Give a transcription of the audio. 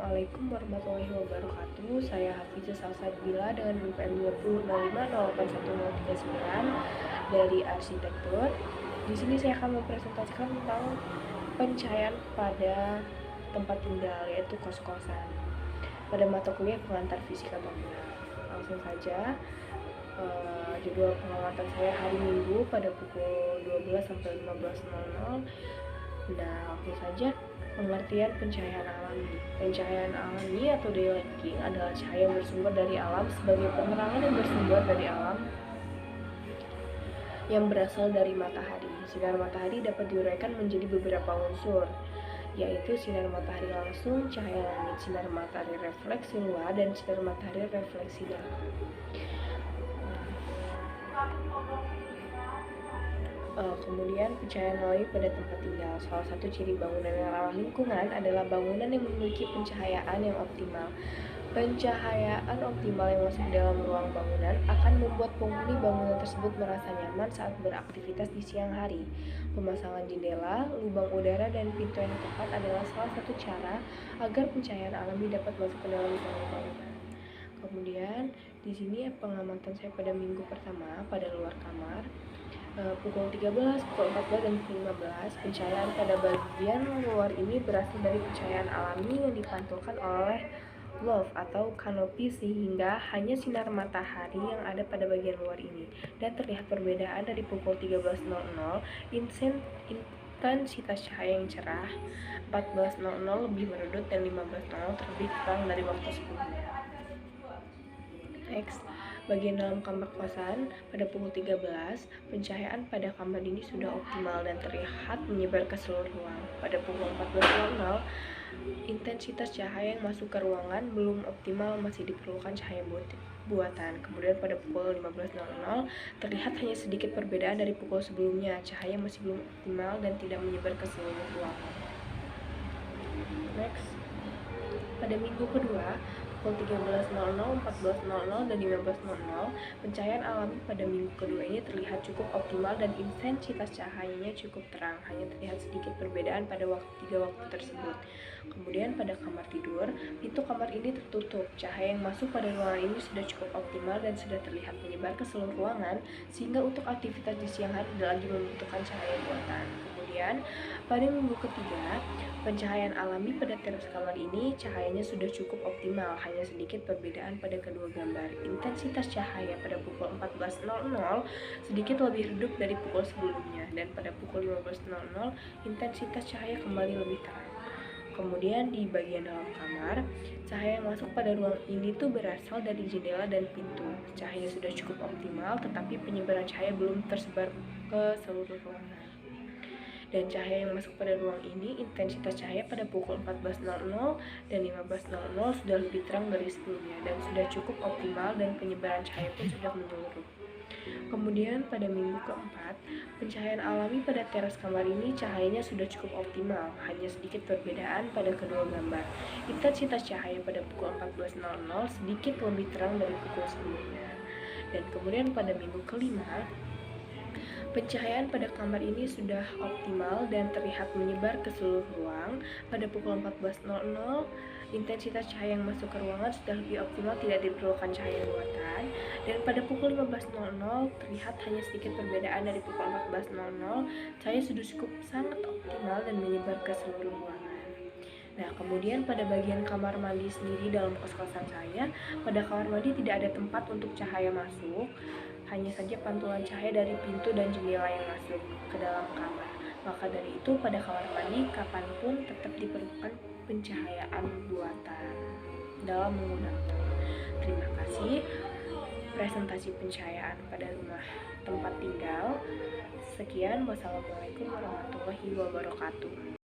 Assalamualaikum warahmatullahi wabarakatuh. Saya Hafizah Salsabila dengan NPM 2005081039 dari Arsitektur. Di sini saya akan mempresentasikan tentang pencahayaan pada tempat tinggal, yaitu kos-kosan, pada mata kuliah pengantar fisika bangunan. Langsung saja, jadwal pengamatan saya hari Minggu pada pukul 12 sampai 15.00. Nah, langsung saja. Pengertian pencahayaan alami. Pencahayaan alami atau daylighting adalah cahaya yang bersumber dari alam sebagai penerangan yang bersumber dari alam yang berasal dari matahari. Sinar matahari dapat diuraikan menjadi beberapa unsur, yaitu sinar matahari langsung, cahaya langit, sinar matahari refleksi luar, dan sinar matahari refleksi dalam. Kemudian pencahayaan alami pada tempat tinggal. Salah satu ciri bangunan yang ramah lingkungan adalah bangunan yang memiliki pencahayaan yang optimal. Pencahayaan optimal yang masuk dalam ruang bangunan akan membuat penghuni bangunan tersebut merasa nyaman saat beraktivitas di siang hari. Pemasangan jendela, lubang udara, dan pintu yang tepat adalah salah satu cara agar pencahayaan alami dapat masuk ke dalam bangunan. Kemudian di sini pengamatan saya pada minggu pertama pada luar kamar. Pukul 13, pukul 14, dan pukul 15. Pencahayaan pada bagian luar ini berasal dari pencahayaan alami yang dipantulkan oleh loft atau kanopi sehingga hanya sinar matahari yang ada pada bagian luar ini. Dan terlihat perbedaan dari pukul 13.00 intensitas cahaya yang cerah, 14.00 lebih meredup, dan 15.00 terlebih terang dari waktu sebelumnya. Next, bagian dalam kamar kosan pada pukul 13, pencahayaan pada kamar ini sudah optimal dan terlihat menyebar ke seluruh ruang. Pada pukul 14.00, intensitas cahaya yang masuk ke ruangan belum optimal, masih diperlukan cahaya buatan. Kemudian pada pukul 15.00, terlihat hanya sedikit perbedaan dari pukul sebelumnya. Cahaya masih belum optimal dan tidak menyebar ke seluruh ruangan. Next, pada minggu kedua, pukul 13.00, 14.00, dan 15.00, pencahayaan alami pada minggu kedua ini terlihat cukup optimal dan intensitas cahayanya cukup terang. Hanya terlihat sedikit perbedaan pada tiga waktu tersebut. Kemudian pada kamar tidur, pintu kamar ini tertutup. Cahaya yang masuk pada ruangan ini sudah cukup optimal dan sudah terlihat menyebar ke seluruh ruangan, sehingga untuk aktivitas di siang hari tidak lagi membutuhkan cahaya buatan. Kemudian pada minggu ketiga, pencahayaan alami pada teras kamar ini cahayanya sudah cukup optimal, hanya sedikit perbedaan pada kedua gambar. Intensitas cahaya pada pukul 14.00 sedikit lebih redup dari pukul sebelumnya, dan pada pukul 15.00 intensitas cahaya kembali lebih terang. Kemudian di bagian dalam kamar, cahaya yang masuk pada ruang ini tuh berasal dari jendela dan pintu. Cahaya sudah cukup optimal, tetapi penyebaran cahaya belum tersebar ke seluruh ruangan. Dan cahaya yang masuk pada ruang ini, intensitas cahaya pada pukul 14.00 dan 15.00 sudah lebih terang dari sebelumnya dan sudah cukup optimal, dan penyebaran cahaya pun sudah menyeluruh. Kemudian pada minggu keempat, pencahayaan alami pada teras kamar ini cahayanya sudah cukup optimal, hanya sedikit perbedaan pada kedua gambar. Intensitas cahaya pada pukul 14.00 sedikit lebih terang dari pukul sebelumnya. Dan kemudian pada minggu kelima, pencahayaan pada kamar ini sudah optimal dan terlihat menyebar ke seluruh ruang. Pada pukul 14.00, intensitas cahaya yang masuk ke ruangan sudah lebih optimal, tidak diperlukan cahaya buatan. Dan pada pukul 15.00, terlihat hanya sedikit perbedaan dari pukul 14.00. Cahaya sudah cukup sangat optimal dan menyebar ke seluruh ruangan. Nah, kemudian pada bagian kamar mandi sendiri dalam kos-kosan saya, pada kamar mandi tidak ada tempat untuk cahaya masuk, hanya saja pantulan cahaya dari pintu dan jendela yang masuk ke dalam kamar. Maka dari itu pada kamar mandi kapanpun tetap diperlukan pencahayaan buatan dalam menggunakan. Terima kasih. Presentasi pencahayaan pada rumah tempat tinggal. Sekian, wassalamualaikum warahmatullahi wabarakatuh.